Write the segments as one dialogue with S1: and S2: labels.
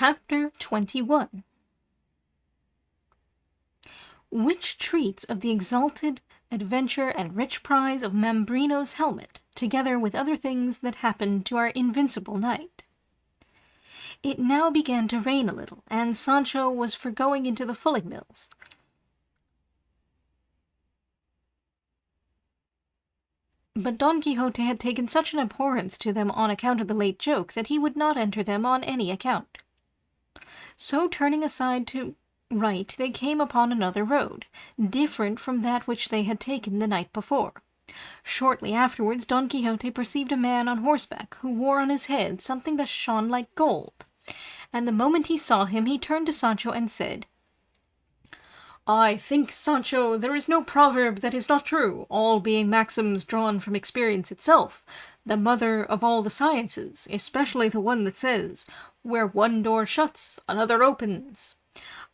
S1: Chapter 21, which treats of the exalted adventure and rich prize of Mambrino's helmet, together with other things that happened to our invincible knight. It now began to rain a little, and Sancho was for going into the fulling mills. But Don Quixote had taken such an abhorrence to them on account of the late joke that he would not enter them on any account. So turning aside to right, they came upon another road, different from that which they had taken the night before. Shortly afterwards Don Quixote perceived a man on horseback, who wore on his head something that shone like gold, and the moment he saw him he turned to Sancho and said, "I think, Sancho, there is no proverb that is not true, all being maxims drawn from experience itself, the mother of all the sciences, especially the one that says, where one door shuts, another opens.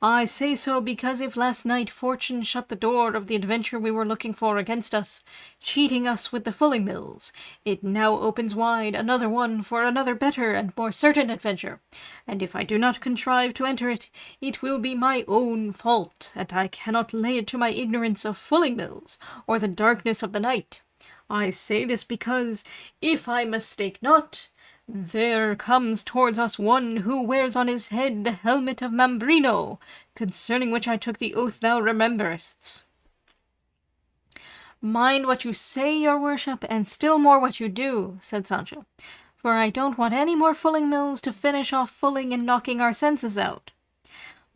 S1: I say so because if last night fortune shut the door of the adventure we were looking for against us, cheating us with the fulling mills, it now opens wide another one for another better and more certain adventure, and if I do not contrive to enter it, it will be my own fault, and I cannot lay it to my ignorance of fulling mills, or the darkness of the night. I say this because, if I mistake not, there comes towards us one who wears on his head the helmet of Mambrino, concerning which I took the oath thou rememberest." "Mind what you say, your worship, and still more what you do," said Sancho, "for I don't want any more fulling mills to finish off fulling and knocking our senses out."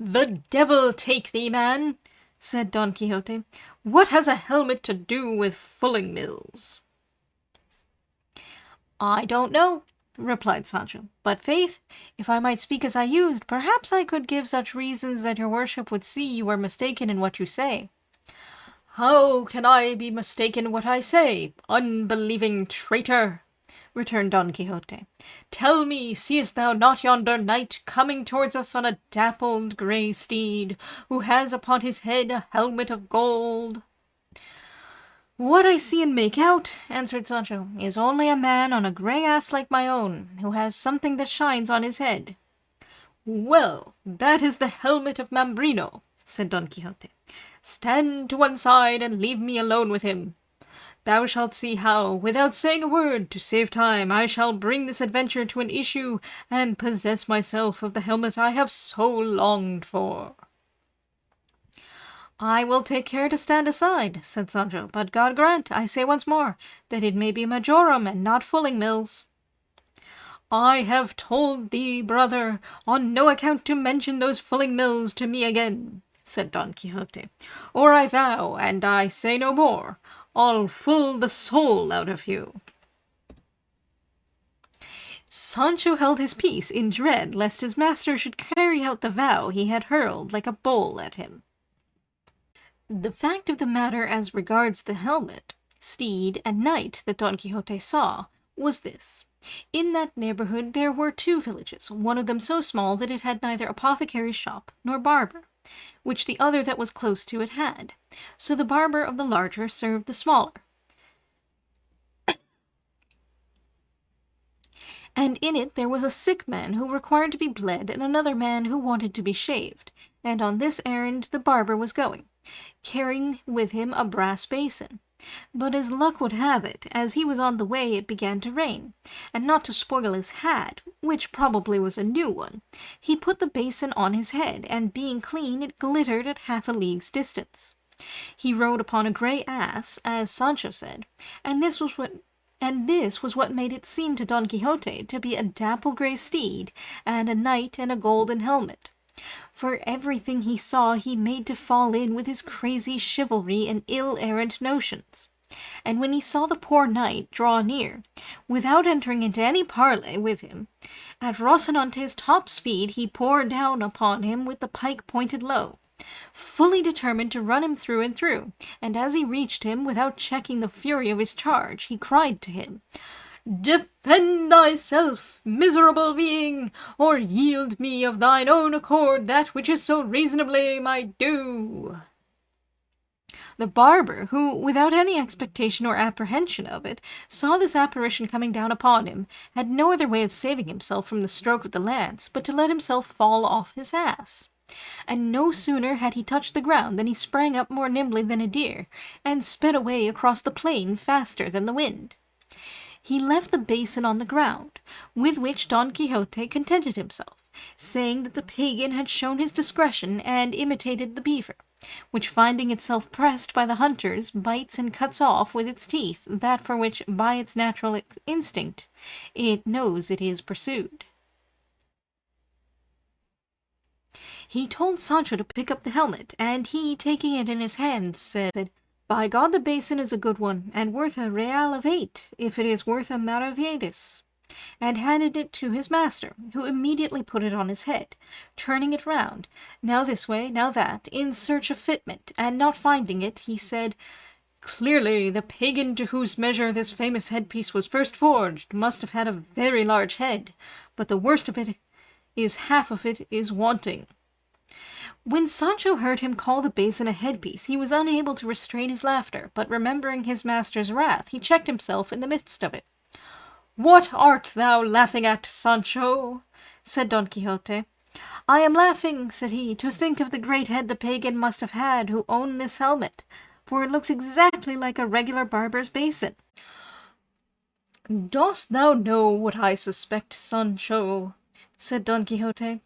S1: "The devil take thee, man," said Don Quixote. "What has a helmet to do with fulling mills?" "I don't know," replied Sancho, "but faith, if I might speak as I used, perhaps I could give such reasons that your worship would see you are mistaken in what you say." "How can I be mistaken in what I say, unbelieving traitor?" returned Don Quixote. "Tell me, seest thou not yonder knight coming towards us on a dappled grey steed, who has upon his head a helmet of gold?" "What I see and make out," answered Sancho, "is only a man on a grey ass like my own, who has something that shines on his head." "Well, that is the helmet of Mambrino," said Don Quixote. "Stand to one side and leave me alone with him. Thou shalt see how, without saying a word, to save time, I shall bring this adventure to an issue and possess myself of the helmet I have so longed for." "I will take care to stand aside," said Sancho, "but God grant, I say once more, that it may be majorum and not fulling mills." "I have told thee, brother, on no account to mention those fulling mills to me again," said Don Quixote, "or I vow, and I say no more, I'll full the soul out of you." Sancho held his peace in dread lest his master should carry out the vow he had hurled like a bowl at him. The fact of the matter as regards the helmet, steed, and knight that Don Quixote saw was this. In that neighbourhood there were two villages, one of them so small that it had neither apothecary's shop nor barber, which the other that was close to it had, so the barber of the larger served the smaller. And in it there was a sick man who required to be bled, and another man who wanted to be shaved, and on this errand the barber was going, carrying with him a brass basin. But as luck would have it, as he was on the way it began to rain, and not to spoil his hat, which probably was a new one, he put the basin on his head, and being clean it glittered at half a league's distance. He rode upon a grey ass, as Sancho said, and this was what made it seem to Don Quixote to be a dapple grey steed, and a knight in a golden helmet. For everything he saw he made to fall in with his crazy chivalry and ill-errant notions. And when he saw the poor knight draw near, without entering into any parley with him, at Rocinante's top speed he poured down upon him with the pike pointed low, fully determined to run him through and through, and as he reached him, without checking the fury of his charge, he cried to him, "Defend thyself, miserable being, or yield me of thine own accord that which is so reasonably my due." The barber, who, without any expectation or apprehension of it, saw this apparition coming down upon him, had no other way of saving himself from the stroke of the lance but to let himself fall off his ass. And no sooner had he touched the ground than he sprang up more nimbly than a deer, and sped away across the plain faster than the wind. He left the basin on the ground, with which Don Quixote contented himself, saying that the pagan had shown his discretion and imitated the beaver, which, finding itself pressed by the hunters, bites and cuts off with its teeth that for which, by its natural instinct, it knows it is pursued. He told Sancho to pick up the helmet, and he, taking it in his hand, said, "By God, the basin is a good one, and worth a real of 8, if it is worth a maravedis," and handed it to his master, who immediately put it on his head, turning it round, now this way, now that, in search of fitment, and not finding it, he said, "Clearly, the pagan to whose measure this famous headpiece was first forged must have had a very large head, but the worst of it is half of it is wanting." When Sancho heard him call the basin a headpiece, he was unable to restrain his laughter, but remembering his master's wrath, he checked himself in the midst of it. "What art thou laughing at, Sancho?" said Don Quixote. "I am laughing," said he, "to think of the great head the pagan must have had who owned this helmet, for it looks exactly like a regular barber's basin." "Dost thou know what I suspect, Sancho?" said Don Quixote,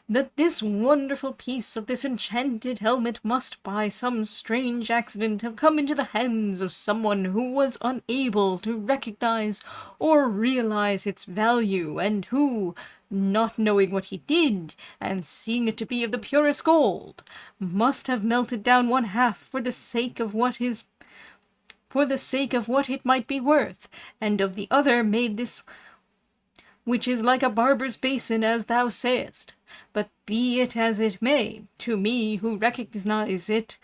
S1: "that this wonderful piece of this enchanted helmet must by some strange accident have come into the hands of someone who was unable to recognize or realize its value, and who, not knowing what he did, and seeing it to be of the purest gold, must have melted down one half for the sake of what it might be worth, and of the other made this which is like a barber's basin, as thou sayest. But be it as it may, to me, who recognize it,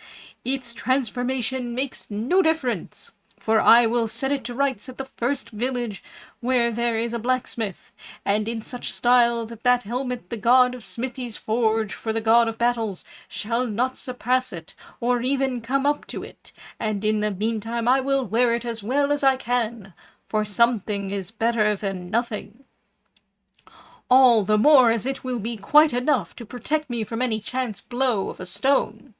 S1: its transformation makes no difference, for I will set it to rights at the first village where there is a blacksmith, and in such style that that helmet the god of smithies forge for the god of battles shall not surpass it, or even come up to it, and in the meantime I will wear it as well as I can, for something is better than nothing. All the more as it will be quite enough to protect me from any chance blow of a stone."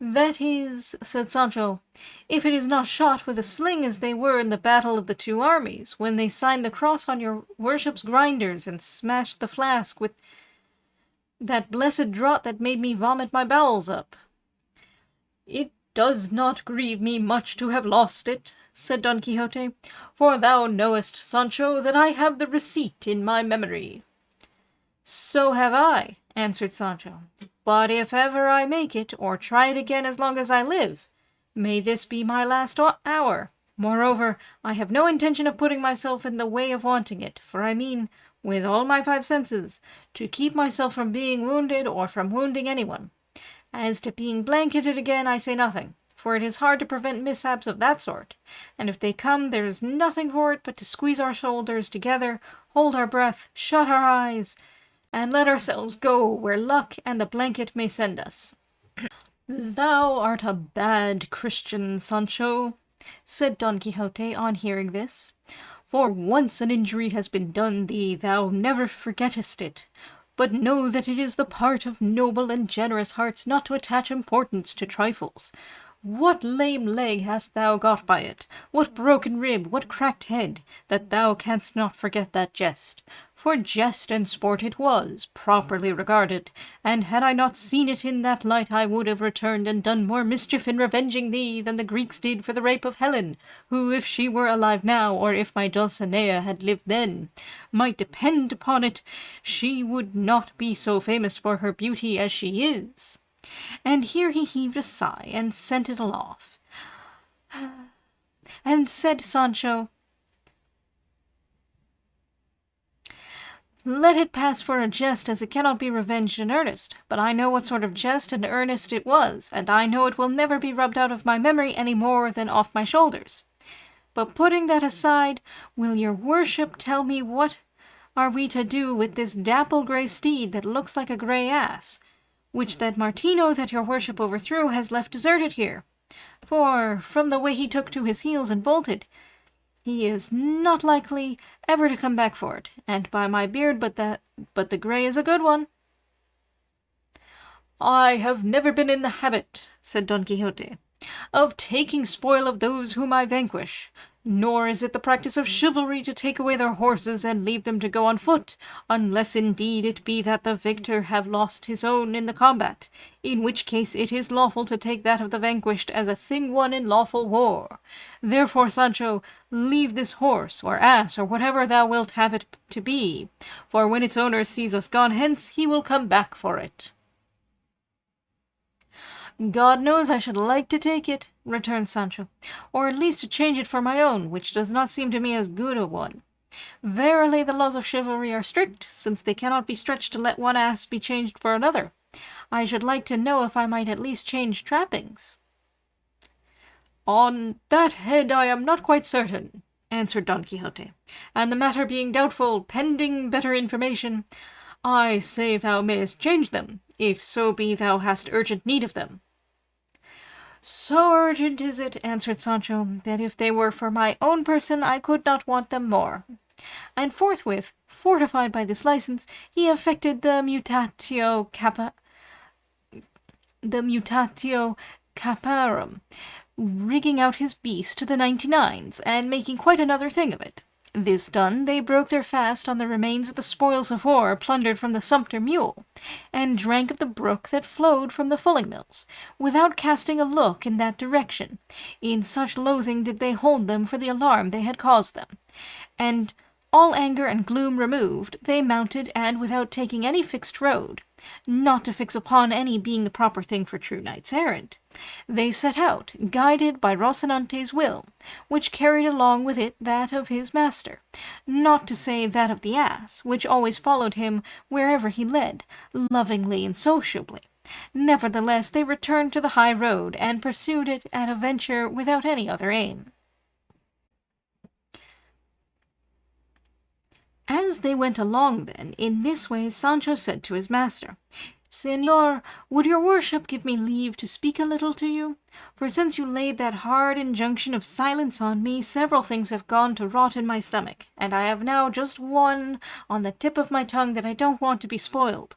S1: "That is," said Sancho, "if it is not shot with a sling as they were in the battle of the two armies, when they signed the cross on your worship's grinders and smashed the flask with that blessed draught that made me vomit my bowels up." "It does not grieve me much to have lost it," said Don Quixote, "for thou knowest, Sancho, that I have the receipt in my memory." "So have I," answered Sancho, "but if ever I make it, or try it again as long as I live, may this be my last hour. Moreover, I have no intention of putting myself in the way of wanting it, for I mean, with all my 5 senses, to keep myself from being wounded or from wounding anyone. As to being blanketed again, I say nothing, for it is hard to prevent mishaps of that sort, and if they come there is nothing for it but to squeeze our shoulders together, hold our breath, shut our eyes, and let ourselves go where luck and the blanket may send us." "Thou art a bad Christian, Sancho," said Don Quixote on hearing this, "for once an injury has been done thee, thou never forgettest it. But know that it is the part of noble and generous hearts not to attach importance to trifles. What lame leg hast thou got by it? What broken rib? What cracked head? That thou canst not forget that jest? For jest and sport it was, properly regarded, and had I not seen it in that light, I would have returned and done more mischief in revenging thee than the Greeks did for the rape of Helen, who, if she were alive now, or if my Dulcinea had lived then, might depend upon it she would not be so famous for her beauty as she is." And here he heaved a sigh, and sent it aloft. And said Sancho, "Let it pass for a jest, as it cannot be revenged in earnest, but I know what sort of jest and earnest it was, and I know it will never be rubbed out of my memory any more than off my shoulders. But putting that aside, will your worship tell me what are we to do with this dapple grey steed that looks like a grey ass, which that Martino that your worship overthrew has left deserted here? For, from the way he took to his heels and bolted, he is not likely ever to come back for it, and by my beard, but the grey is a good one." "I have never been in the habit," said Don Quixote, "of taking spoil of those whom I vanquish, nor is it the practice of chivalry to take away their horses and leave them to go on foot, unless indeed it be that the victor have lost his own in the combat, in which case it is lawful to take that of the vanquished as a thing won in lawful war. Therefore, Sancho, leave this horse, or ass, or whatever thou wilt have it to be, for when its owner sees us gone hence, he will come back for it." "God knows I should like to take it," returned Sancho, "or at least to change it for my own, which does not seem to me as good a one. Verily the laws of chivalry are strict, since they cannot be stretched to let one ass be changed for another. I should like to know if I might at least change trappings." "On that head I am not quite certain," answered Don Quixote, "and the matter being doubtful, pending better information, I say thou mayest change them, if so be thou hast urgent need of them." "So urgent is it," answered Sancho, "that if they were for my own person I could not want them more." And forthwith, fortified by this license, he effected the mutatio caparum, rigging out his beast to the 99s, and making quite another thing of it. This done, they broke their fast on the remains of the spoils of war plundered from the sumpter mule, and drank of the brook that flowed from the fulling mills, without casting a look in that direction, in such loathing did they hold them for the alarm they had caused them. And, all anger and gloom removed, they mounted, and without taking any fixed road, not to fix upon any being the proper thing for true knights errant, they set out, guided by Rocinante's will, which carried along with it that of his master, not to say that of the ass, which always followed him wherever he led, lovingly and sociably. Nevertheless, they returned to the high road, and pursued it at a venture without any other aim. As they went along, then, in this way Sancho said to his master, "Señor, would your worship give me leave to speak a little to you? For since you laid that hard injunction of silence on me, several things have gone to rot in my stomach, and I have now just one on the tip of my tongue that I don't want to be spoiled."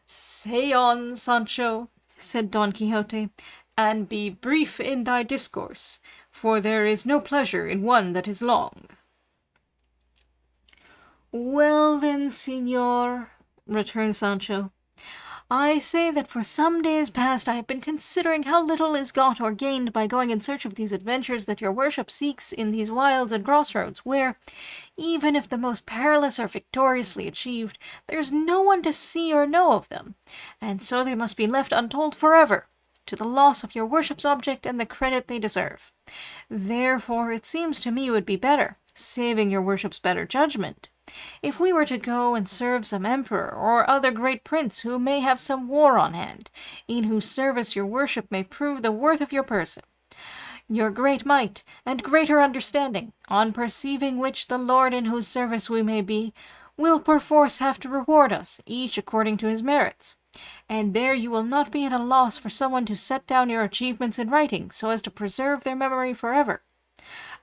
S1: "Say on, Sancho," said Don Quixote, "and be brief in thy discourse, for there is no pleasure in one that is long." "Well then, señor," returned Sancho, "I say that for some days past I have been considering how little is got or gained by going in search of these adventures that your worship seeks in these wilds and crossroads, where, even if the most perilous are victoriously achieved, there is no one to see or know of them, and so they must be left untold forever, to the loss of your worship's object and the credit they deserve. Therefore it seems to me it would be better, saving your worship's better judgment, if we were to go and serve some emperor or other great prince who may have some war on hand, in whose service your worship may prove the worth of your person, your great might and greater understanding, on perceiving which the lord in whose service we may be will perforce have to reward us, each according to his merits. And there you will not be at a loss for someone to set down your achievements in writing, so as to preserve their memory forever.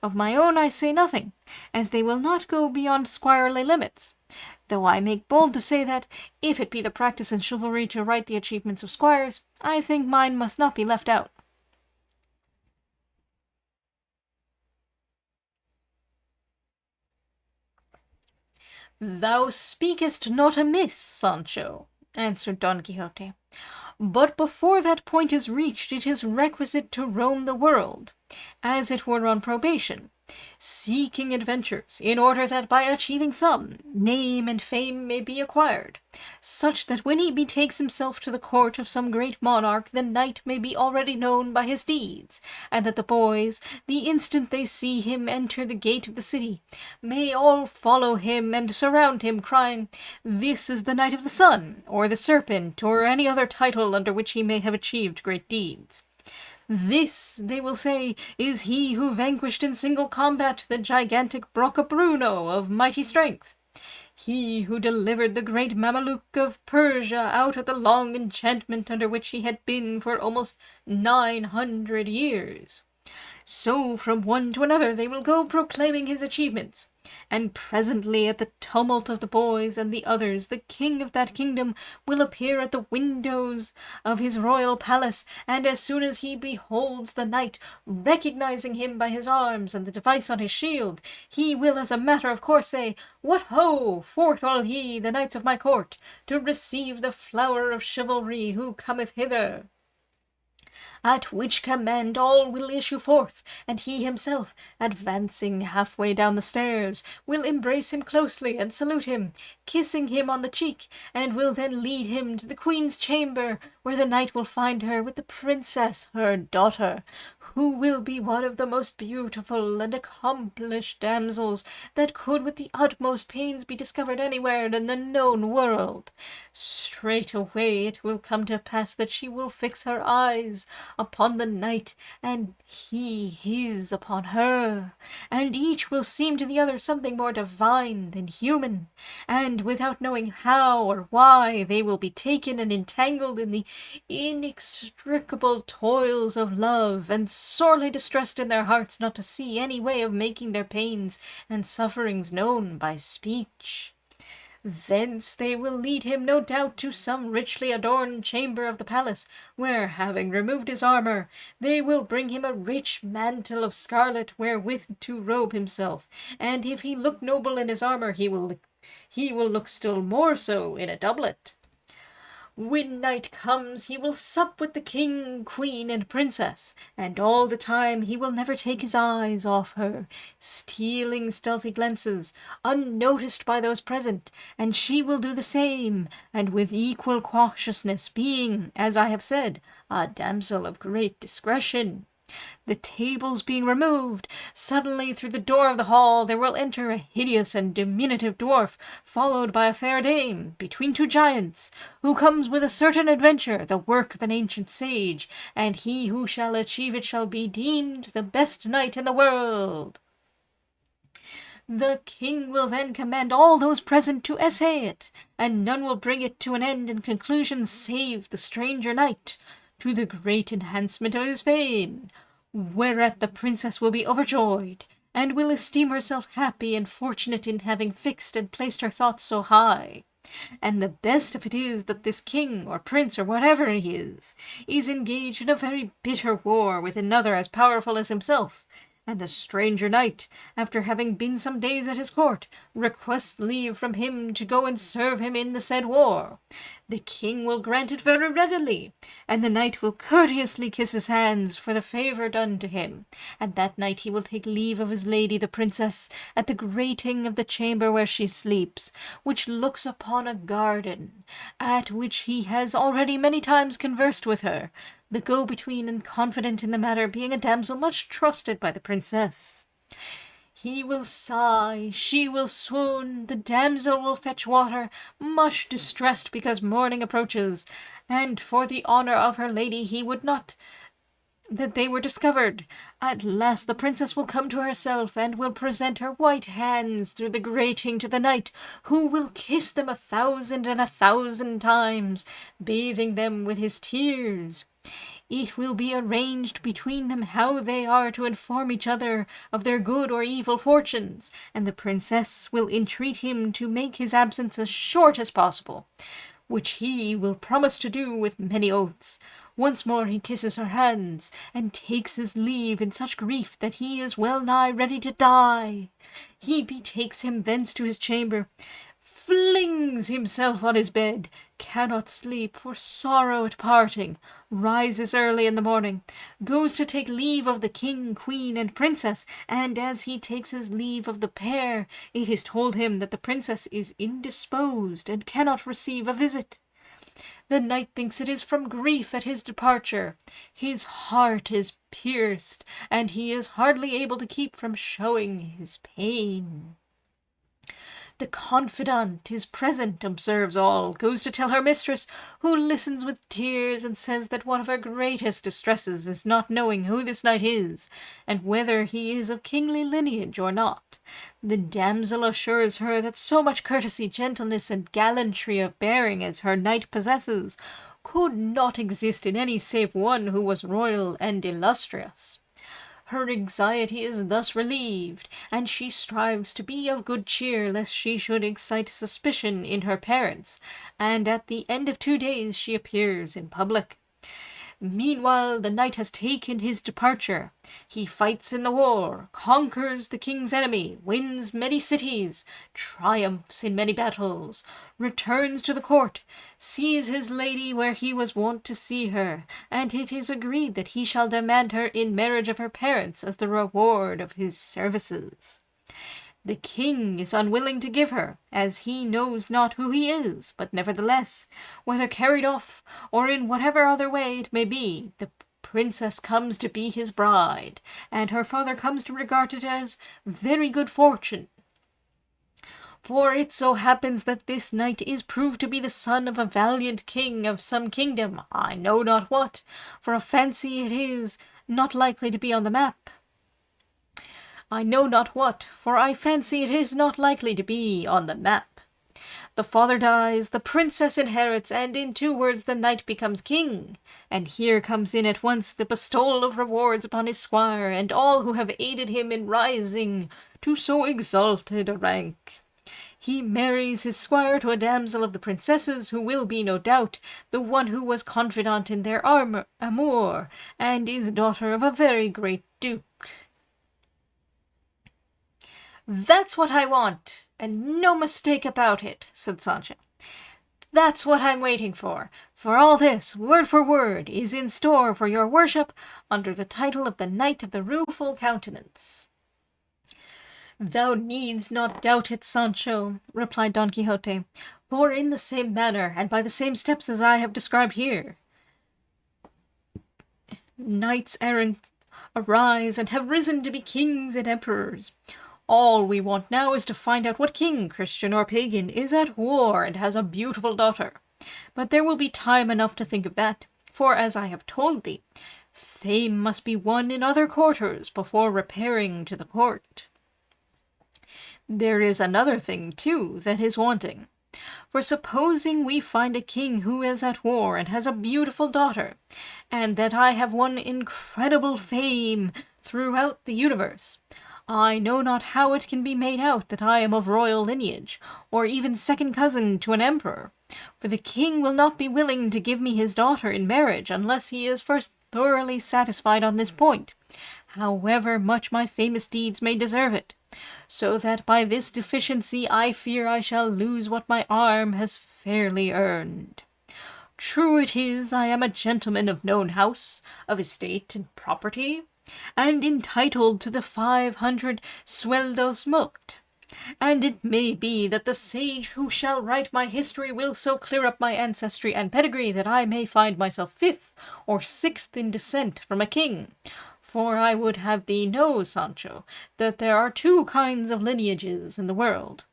S1: Of my own I say nothing, as they will not go beyond squirely limits, though I make bold to say that, if it be the practice in chivalry to write the achievements of squires, I think mine must not be left out." "Thou speakest not amiss, Sancho," answered Don Quixote, "but before that point is reached it is requisite to roam the world, as it were on probation, seeking adventures, in order that by achieving some, name and fame may be acquired, such that when he betakes himself to the court of some great monarch, the knight may be already known by his deeds, and that the boys, the instant they see him enter the gate of the city, may all follow him and surround him, crying, 'This is the Knight of the Sun, or the Serpent, or any other title under which he may have achieved great deeds. This, they will say, is he who vanquished in single combat the gigantic Bruno of mighty strength. he who delivered the great Mameluke of Persia out of the long enchantment under which he had been for almost 900 years. So from one to another they will go proclaiming his achievements. And presently at the tumult of the boys and the others, the king of that kingdom will appear at the windows of his royal palace, and as soon as he beholds the knight, recognizing him by his arms and the device on his shield, he will as a matter of course say, "What ho! Forth all ye, the knights of my court, to receive the flower of chivalry who cometh hither." At which command all will issue forth, and he himself, advancing halfway down the stairs, will embrace him closely and salute him, kissing him on the cheek, and will then lead him to the queen's chamber, where the knight will find her with the princess, her daughter, who will be one of the most beautiful and accomplished damsels that could with the utmost pains be discovered anywhere in the known world. Straightway it will come to pass that she will fix her eyes upon the knight, and he his upon her, and each will seem to the other something more divine than human, and without knowing how or why they will be taken and entangled in the inextricable toils of love, and sorely distressed in their hearts not to see any way of making their pains and sufferings known by speech. Thence they will lead him, no doubt, to some richly adorned chamber of the palace, where, having removed his armor, they will bring him a rich mantle of scarlet wherewith to robe himself, and if he look noble in his armor, he will look still more so in a doublet. When night comes, he will sup with the king, queen, and princess, and all the time he will never take his eyes off her, stealing stealthy glances, unnoticed by those present, and she will do the same, and with equal cautiousness, being, as I have said, a damsel of great discretion. The tables being removed, suddenly through the door of the hall there will enter a hideous and diminutive dwarf, followed by a fair dame, between two giants, who comes with a certain adventure, the work of an ancient sage, and he who shall achieve it shall be deemed the best knight in the world. The king will then command all those present to essay it, and none will bring it to an end in conclusion save the stranger knight, to the great enhancement of his fame, whereat the princess will be overjoyed, and will esteem herself happy and fortunate in having fixed and placed her thoughts so high. And the best of it is that this king, or prince, or whatever he is engaged in a very bitter war with another as powerful as himself, and the stranger knight, after having been some days at his court, requests leave from him to go and serve him in the said war. The king will grant it very readily, and the knight will courteously kiss his hands for the favour done to him, and that night he will take leave of his lady the princess at the grating of the chamber where she sleeps, which looks upon a garden, at which he has already many times conversed with her, the go-between and confidant in the matter being a damsel much trusted by the princess. He will sigh, she will swoon, the damsel will fetch water, much distressed because morning approaches, and for the honour of her lady he would not that they were discovered. At last the princess will come to herself, and will present her white hands through the grating to the knight, who will kiss them 1,000 and 1,000 times, bathing them with his tears. It will be arranged between them how they are to inform each other of their good or evil fortunes, and the princess will entreat him to make his absence as short as possible, which he will promise to do with many oaths. Once more he kisses her hands, and takes his leave in such grief that he is well nigh ready to die. He betakes him thence to his chamber, flings himself on his bed, cannot sleep for sorrow at parting, rises early in the morning, goes to take leave of the king, queen, and princess, and as he takes his leave of the pair, it is told him that the princess is indisposed and cannot receive a visit. The knight thinks it is from grief at his departure. His heart is pierced, and he is hardly able to keep from showing his pain. The confidant is present, observes all, goes to tell her mistress, who listens with tears, and says that one of her greatest distresses is not knowing who this knight is, and whether he is of kingly lineage or not. The damsel assures her that so much courtesy, gentleness, and gallantry of bearing as her knight possesses could not exist in any save one who was royal and illustrious. Her anxiety is thus relieved, and she strives to be of good cheer lest she should excite suspicion in her parents, and at the end of 2 days she appears in public. Meanwhile the knight has taken his departure. He fights in the war, conquers the king's enemy, wins many cities, triumphs in many battles, returns to the court, sees his lady where he was wont to see her, and it is agreed that he shall demand her in marriage of her parents as the reward of his services. The king is unwilling to give her, as he knows not who he is, but nevertheless, whether carried off, or in whatever other way it may be, the princess comes to be his bride, and her father comes to regard it as very good fortune. For it so happens that this knight is proved to be the son of a valiant king of some kingdom, I know not what, for I fancy it is not likely to be on the map. The father dies, the princess inherits, and in 2 words the knight becomes king. And here comes in at once the bestowal of rewards upon his squire, and all who have aided him in rising to so exalted a rank. He marries his squire to a damsel of the princess's, who will be, no doubt, the one who was confidant in their amour, and is daughter of a very great duke. "That's what I want, and no mistake about it," said Sancho. "That's what I'm waiting for all this, word for word, is in store for your worship under the title of the Knight of the Rueful Countenance." "Thou needst not doubt it, Sancho," replied Don Quixote, "for in the same manner, and by the same steps as I have described here, knights errant arise and have risen to be kings and emperors. All we want now is to find out what king, Christian or pagan, is at war and has a beautiful daughter. But there will be time enough to think of that, for as I have told thee, fame must be won in other quarters before repairing to the court. There is another thing, too, that is wanting. For supposing we find a king who is at war and has a beautiful daughter, and that I have won incredible fame throughout the universe, I know not how it can be made out that I am of royal lineage, or even second cousin to an emperor, for the king will not be willing to give me his daughter in marriage unless he is first thoroughly satisfied on this point, however much my famous deeds may deserve it, so that by this deficiency I fear I shall lose what my arm has fairly earned. True it is, I am a gentleman of known house, of estate and property, and entitled to the 500 sueldos mulct, and it may be that the sage who shall write my history will so clear up my ancestry and pedigree that I may find myself 5th or 6th in descent from a king. For I would have thee know, Sancho, that there are 2 kinds of lineages in the world.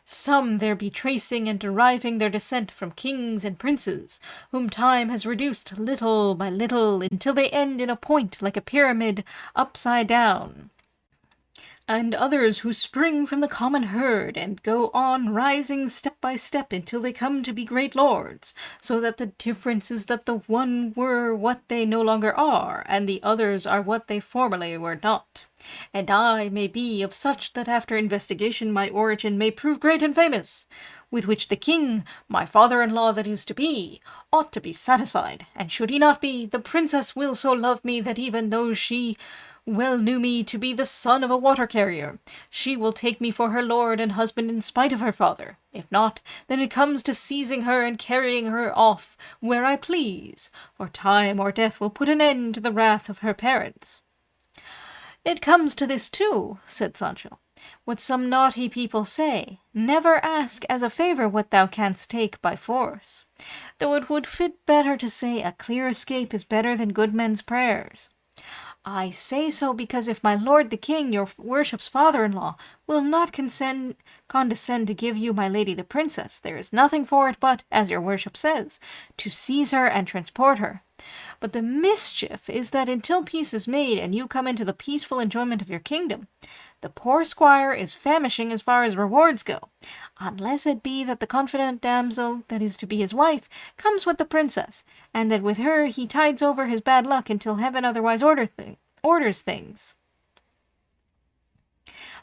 S1: Some there be tracing and deriving their descent from kings and princes, whom time has reduced little by little until they end in a point like a pyramid upside down, and others who spring from the common herd and go on rising step by step until they come to be great lords, so that the difference is that the one were what they no longer are, and the others are what they formerly were not. And I may be of such that after investigation my origin may prove great and famous, with which the king, my father-in-law that is to be, ought to be satisfied, and should he not be, the princess will so love me that even though she well knew me to be the son of a water-carrier, she will take me for her lord and husband in spite of her father. If not, then it comes to seizing her and carrying her off where I please, for time or death will put an end to the wrath of her parents." "It comes to this too," said Sancho, "what some naughty people say, never ask as a favour what thou canst take by force, though it would fit better to say a clear escape is better than good men's prayers. I say so because if my lord the king, your worship's father-in-law, will not condescend to give you my lady the princess, there is nothing for it but, as your worship says, to seize her and transport her. But the mischief is that until peace is made and you come into the peaceful enjoyment of your kingdom, the poor squire is famishing as far as rewards go, unless it be that the confident damsel that is to be his wife comes with the princess, and that with her he tides over his bad luck until heaven otherwise orders things.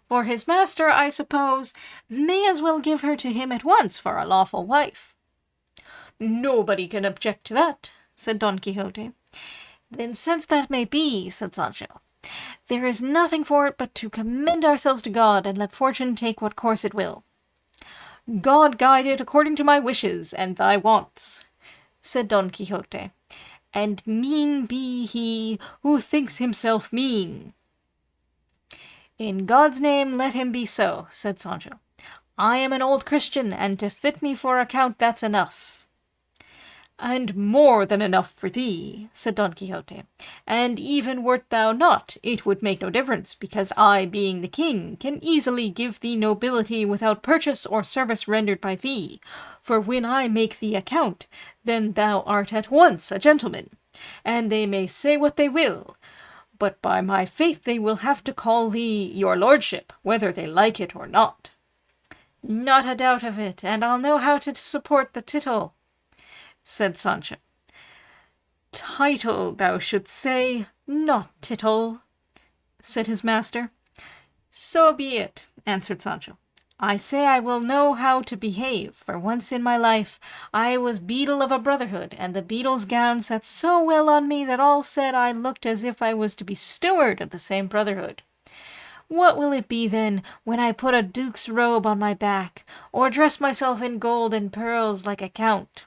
S1: For his master, I suppose, may as well give her to him at once for a lawful wife. Nobody can object to that, said Don Quixote. Then since that may be, said Sancho, there is nothing for it but to commend ourselves to God and let fortune take what course it will. God guide it according to my wishes and thy wants, said Don Quixote, and mean be he who thinks himself mean. In God's name let him be so, said Sancho. I am an old Christian, and to fit me for account that's enough. And more than enough for thee, said Don Quixote, and even wert thou not, it would make no difference, because I, being the king, can easily give thee nobility without purchase or service rendered by thee, for when I make thee a count, then thou art at once a gentleman, and they may say what they will, but by my faith they will have to call thee your lordship, whether they like it or not. Not a doubt of it, and I'll know how to support the title, said Sancho. Title, thou shouldst say, not tittle, said his master. So be it, answered Sancho. I say I will know how to behave, for once in my life I was beadle of a brotherhood, and the beadle's gown sat so well on me that all said I looked as if I was to be steward of the same brotherhood. What will it be, then, when I put a duke's robe on my back, or dress myself in gold and pearls like a count?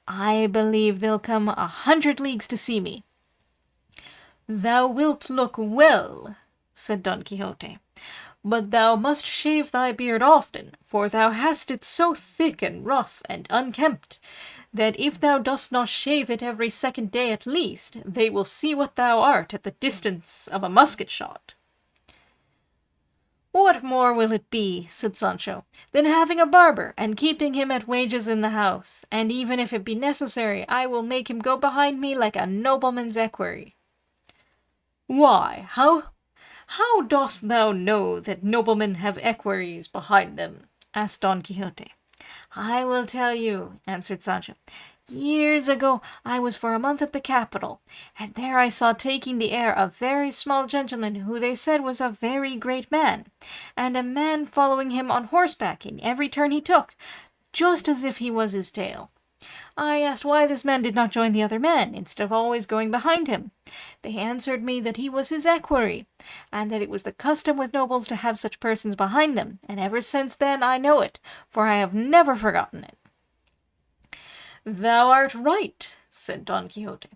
S1: I believe they'll come 100 leagues to see me. Thou wilt look well, said Don Quixote, but thou must shave thy beard often, for thou hast it so thick and rough and unkempt, that if thou dost not shave it every second day at least, they will see what thou art at the distance of a musket shot. What more will it be, said Sancho, than having a barber, and keeping him at wages in the house, and even if it be necessary, I will make him go behind me like a nobleman's equerry. Why, how dost thou know that noblemen have equerries behind them? Asked Don Quixote. I will tell you, answered Sancho. Years ago I was for a month at the capital, and there I saw taking the air a very small gentleman who they said was a very great man, and a man following him on horseback in every turn he took, just as if he was his tail. I asked why this man did not join the other men, instead of always going behind him. They answered me that he was his equerry, and that it was the custom with nobles to have such persons behind them, and ever since then I know it, for I have never forgotten it. Thou art right, said Don Quixote,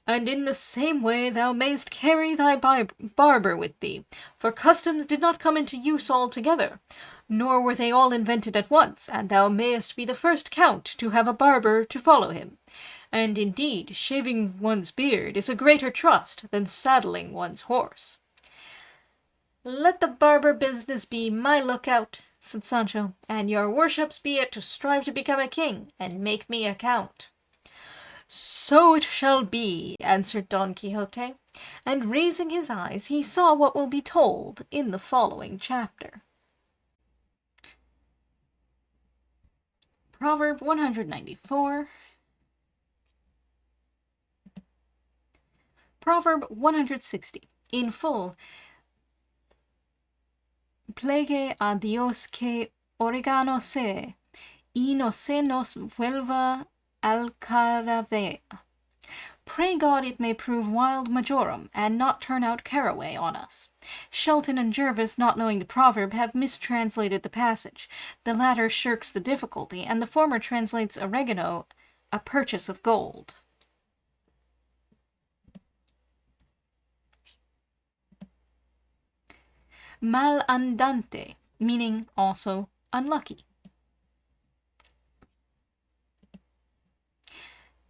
S1: and in the same way thou mayst carry thy barber with thee, for customs did not come into use altogether, nor were they all invented at once, and thou mayest be the first count to have a barber to follow him. And indeed, shaving one's beard is a greater trust than saddling one's horse. Let the barber business be my lookout, said Sancho, and your worships be it to strive to become a king, and make me a count. So it shall be, answered Don Quixote, and raising his eyes he saw what will be told in the following chapter. Proverb 194. Proverb 160. In full. Plegue a Dios que oregano sea, y no se nos vuelva alcaravea. Pray God it may prove wild majorum, and not turn out caraway on us. Shelton and Jervis, not knowing the proverb, have mistranslated the passage. The latter shirks the difficulty, and the former translates oregano, a purchase of gold. Mal andante, meaning also unlucky.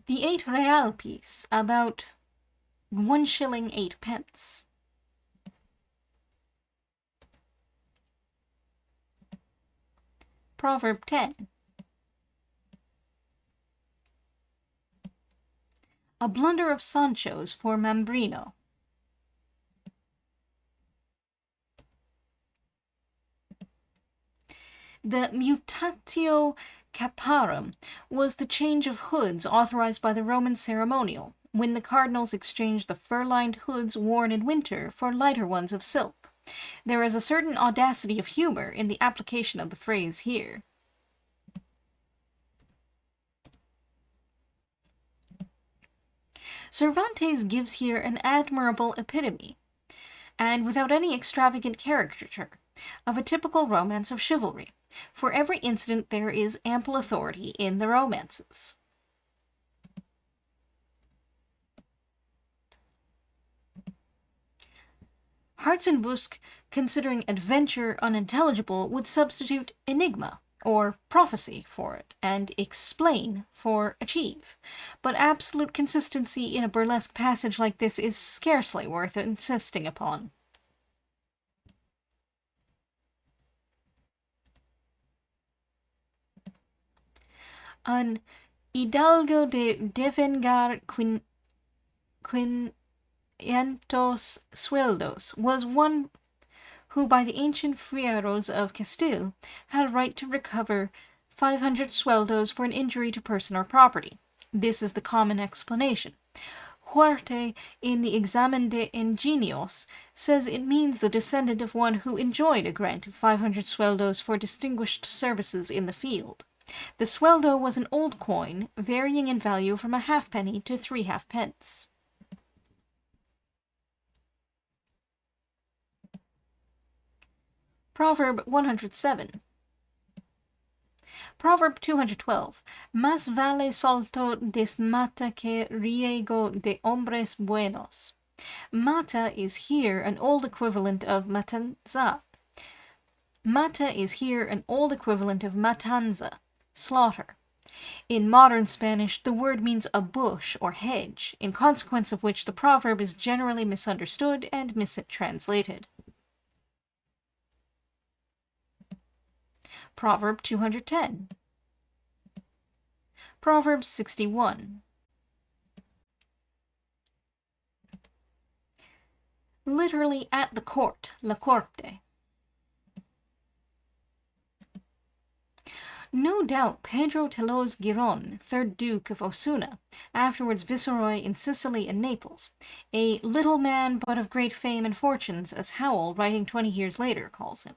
S1: The 8 real piece, about 1 shilling 8 pence. Proverb 10. A blunder of Sancho's for Mambrino. The mutatio caparum was the change of hoods authorized by the Roman ceremonial, when the cardinals exchanged the fur-lined hoods worn in winter for lighter ones of silk. There is a certain audacity of humor in the application of the phrase here. Cervantes gives here an admirable epitome, and without any extravagant caricature, of a typical romance of chivalry. For every incident there is ample authority in the romances. Hartzenbusch, considering adventure unintelligible, would substitute enigma, or prophecy, for it, and explain for achieve. But absolute consistency in a burlesque passage like this is scarcely worth insisting upon. An hidalgo de devengar quinientos sueldos was one who by the ancient fueros of Castile had a right to recover 500 sueldos for an injury to person or property. This is the common explanation. Huarte, in the Examen de Ingenios, says it means the descendant of one who enjoyed a grant of 500 sueldos for distinguished services in the field. The sueldo was an old coin, varying in value from a halfpenny to 3 halfpence. Proverb 107. Proverb 212. Más vale salto de mata que riego de hombres buenos. Mata is here an old equivalent of matanza. Mata is here an old equivalent of matanza, slaughter. In modern Spanish, the word means a bush or hedge, in consequence of which the proverb is generally misunderstood and mistranslated. Proverb 210. Proverb 61. Literally at the court, la corte. No doubt Pedro Telos Giron, 3rd Duke of Osuna, afterwards Viceroy in Sicily and Naples, a little man but of great fame and fortunes, as Howell, writing 20 years later, calls him,